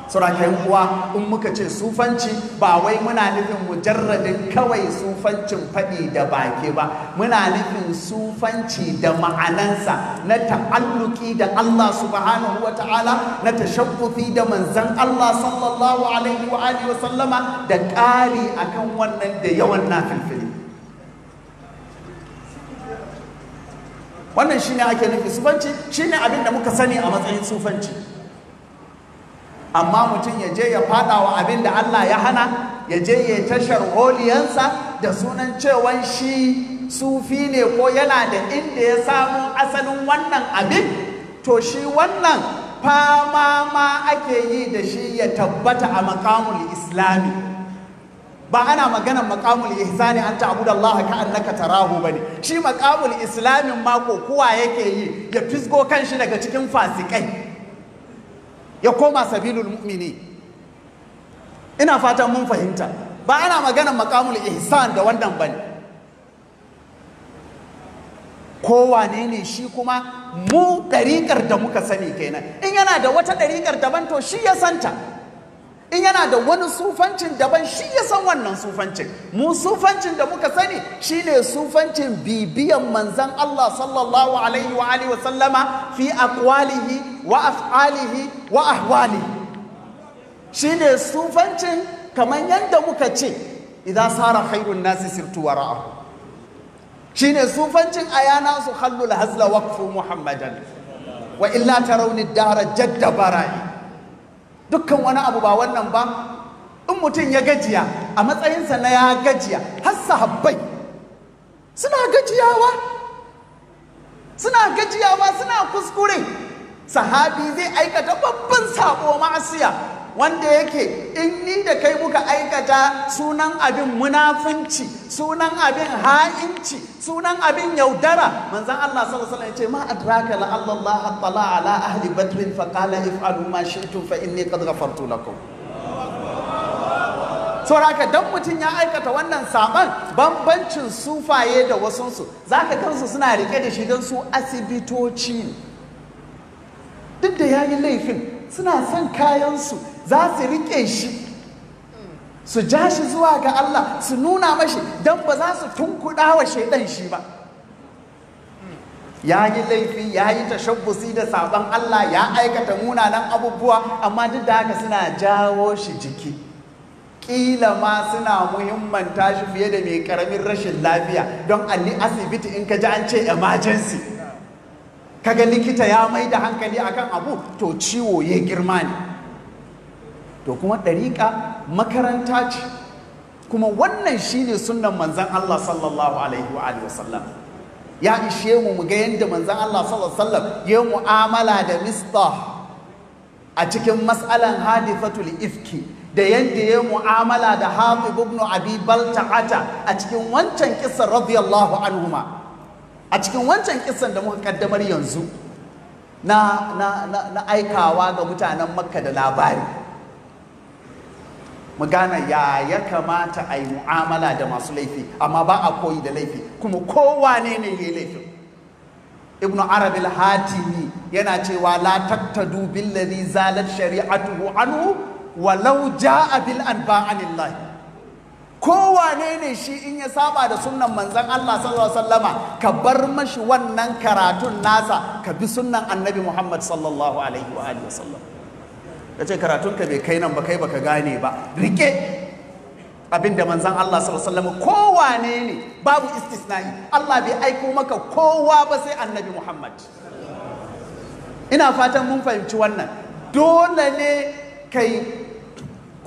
surakai uwa in muka ce sufanci ba wai muna nufin mujarradin kawai sufancin faɗi da baki ba, muna nufin sufanci da ma'anansa na ta'alluki da Allah subhanahu wa ta'ala, na tashabbufi da manzan Allah sallallahu alaihi wa alihi wa sallama, da ƙari akan wannan da yawan nafilfili. Wannan shine ake nufi sufanci, shine abin da muka sani a matsayin sufanci. Amma mutum ya je ya fada wa abin da Allah ya hana, ya je ya tashar holiyansa da sunan cewan shi sufi ne ko yana da inda ya samu asalin wannan abin, to shi wannan fama ma ake yi da shi ya tabbata a makamul islami. Ba ana maganar makamul ihsani an ta'budu Allah ka annaka tarahu bane. Shi makamul islamin mako kuwa yake yi ya fisgo kanshi daga cikin fasikai ya koma sabilul mu'mini. Ina fatan mun fahimta. Ba ana maganar makamul ihsan da wannan bane. Kowane ne shi kuma mu ɗariƙar da muka sani kenan. In yana da wata ɗariƙar daban to shi ya santa. In yana da wani sufancin daban shi ya san wannan sufancin. Mu sufancin da muka sani shine sufancin bibiyan manzan Allah sallallahu alaihi wa alihi wa sallama fi aqwalihi wa af'alihi wa ahwalihi. Shine sufancin kamar yadda muka ce idan sara khairun nasi sirtu wara'ahu. Shine sufancin ayana su khallul hazla waqfu muhammadan wa illa tarawni dara jadda bara'i. Dukkan wani abu ba wannan ba, in mutum ya gajiya a matsayinsa na ya gajiya, har sahabbai suna gajiyawa suna kuskure. Sahabi zai aikata babban sabo ma'asiya wanda yake in ni da kai muka aikata sunan abin munafunci, sunan abin ha'inci, sunan abin yaudara. Manzon Allah sallallahu alaihi wasallam ya ce ma adraka la Allah tala ala ahli badr fa qala if'alu ma shi'tum fa inni qad ghafartu lakum. Saboda dan mutum ya aikata wannan saban, bambancin sufaye da wasunsu zaka kansu suna rike da shi don su asibitoci ne. Duk da yayi laifin suna son kayansu, za su rike shi su ja shi zuwa ga Allah, su nuna mashi don ba za su tunkuɗa wa shaidan shi ba. Ya yi laifi, ya yi tashabbusi da sabon Allah, ya aikata munanan abubuwa, amma duk da haka suna jawo shi jiki. Ƙila ma suna muhimmanta shi fiye da mai ƙaramin rashin lafiya, don asibiti in ka ji an ce emergency, kaga likita ya mai da hankali akan abu, to ciwo ya girma ne. To kuma ɗariƙa makaranta ce, kuma wannan shine sunnan manzan Allah sallallahu alaihi wa alihi wasallam. Ya ishe mu ga yadda manzan Allah sallallahu alaihi wasallam ya mu'amala da Mistah a cikin mas'alan hadithatul ifki, da yadda ya mu'amala da Hatib ibn Abi Balta'ata a cikin wancan kissan radiyallahu anhuma. A cikin wancan kissan da muka kaddamar yanzu na aikawa ga mutanen Makka da labari, mu gane ya kamata a yi mu'amala da masu laifi, amma ba a koyi da laifi, kuma kowane ne ya laifin. Ibn Arabi al-Hatimi yana cewa la taktadu billadhi zalat shari'atuhu anhu walau ja'a bil anba'anillahi. Kowane ne shi in ya saba da sunnan manzan Allah sallallahu alaihi wasallama, ka bar mashi wannan karatun nasa, ka bi sunnan annabi Muhammad sallallahu alaihi wa alihi wasallam. Kace karatunka bai kai nan ba, kai baka gane ba, rike abinda manzan Allah sallallahu alaihi wasallam, kowane ne, babu istisna'i. Allah bai aiko maka kowa ba sai annabi Muhammad. Ina fatan mun fahimci wannan. Dole ne kai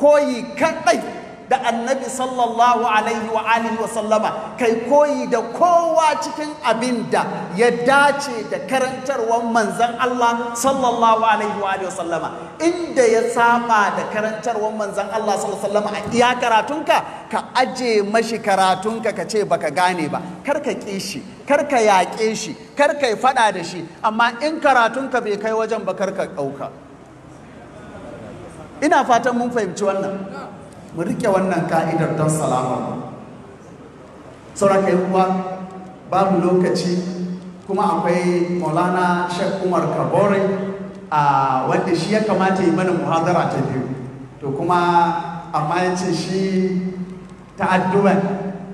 koyi kadai da annabi sallallahu alaihi wa alihi wa sallama, kai koyi da kowa cikin abin da ya dace da karantarwar manzan Allah sallallahu alaihi wa alihi wa sallama. Inda ya saba da karantarwar manzan Allah sallallahu alaihi wa sallama a iya karatunka, ka aje mashi karatunka ka ce baka gane ba, kar ka ƙi shi, kar ka yaƙe shi, kar ka yi faɗa da shi, amma in karatunka bai kai wajen ba kar ka ɗauka. Ina fatan mun fahimci wannan. Mu rike wannan ka'idar don salama. Sauran kai kuwa babu lokaci, kuma akwai Maulana Sheikh Umar Kabore wanda shi ya kamata yi mana muhadara ta biyu. to kuma amma ya ce shi ta'adduban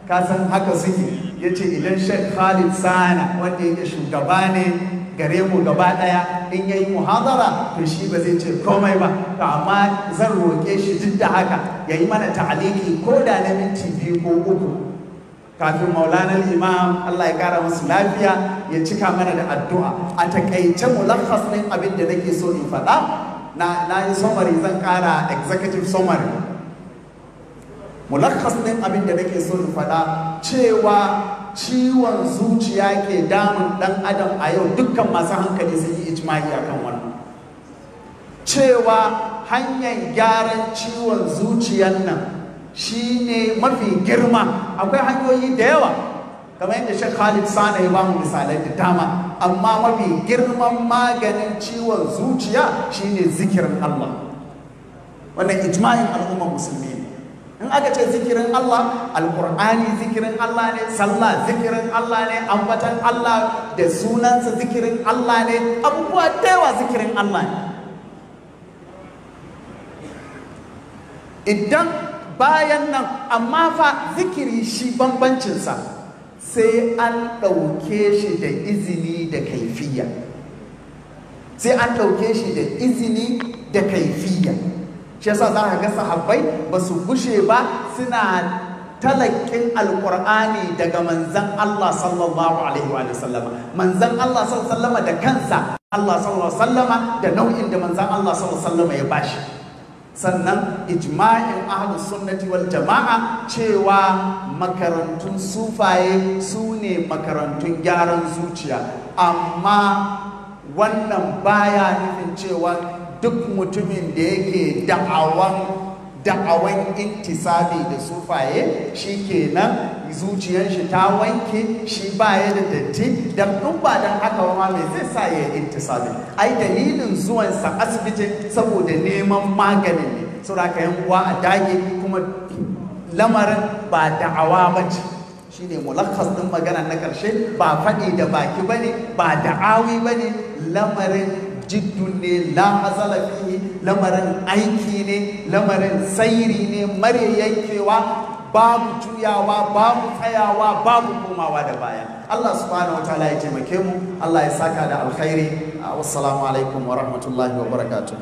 kasan haka suke. Ya ce idan Sheikh Khalid Sana wanda yake shugaba ne gare mu gaba daya in yayi muhadara to shi ba zai ce komai ba, to amma zan roƙe shi duk da haka yayi mana ta'aliki ko da na minti 2 ko 3 kafin Maulana Imam Allah ya kara musu lafiya ya cika mana da addu'a. A takaice mulakhas ɗin abin da nake so in faɗa na yi summary, zan kara executive summary. Mulakhas ɗin abin da nake so in faɗa cewa ciwon zuciya ke damun ɗan adam a yau, dukkan masu hankali sun yi ijma'i akan wannan, cewa hanyar gyaran ciwon zuciyan nan shine mafi girma. Akwai hanyoyi da yawa kamar yadda Sheikh Khalid Sana ya bamu misalai da dama, amma mafi girman maganin ciwon zuciya shine zikirin Allah. Wannan ijma'in al'ummar musulmi ne. In aka ce zikirin Allah, alkur'ani zikirin Allah ne, sallah zikirin Allah ne, ambatan Allah da sunansa zikirin Allah ne, abubuwa da yawa zikirin Allah ne. Idan bayan nan, amma fa zikiri shi bambancinsa sai an ɗauke shi da izini da kaifiya, sai an ɗauke shi da izini da kaifiya. Shi yasa za ka ga sahabbai ba su gushe ba suna talakin alƙur'ani daga manzan Allah sallallahu alaihi wa sallama. Manzan Allah sallallahu alaihi wa sallama da kansa, Allah sallallahu alaihi wa sallama da nau'in da manzan Allah sallallahu alaihi wa sallama ya bashi. Sannan ijma'in ahlus sunnati wal jama'a cewa makarantun sufaye su ne makarantun gyaran zuciya, amma wannan baya nufin cewa duk mutumin da yake da'awan intisabi da sufaye shi kenan zuciyar shi ta wanke, shi baya da datti. Dan in ba dan haka ma me zai sa ya intisabi? Ai dalilin zuwansa asibitin saboda neman maganin ne. Saboda ka yan uwa a dage, kuma lamarin ba da'awa bace. Shine mulakhas din magana na karshe, ba faɗi da baki bane, ba da'awi bane, lamarin jiddun ne, la hazala fihi, lamarin aiki ne, lamarin sairi ne mare yankewa, babu juyawa, babu tsayawa, babu komawa da baya. Allah subhanahu wa ta'ala ya taimake mu, Allah ya saka da alkhairi. Wassalamu alaikum wa rahmatullahi wa barakatuh.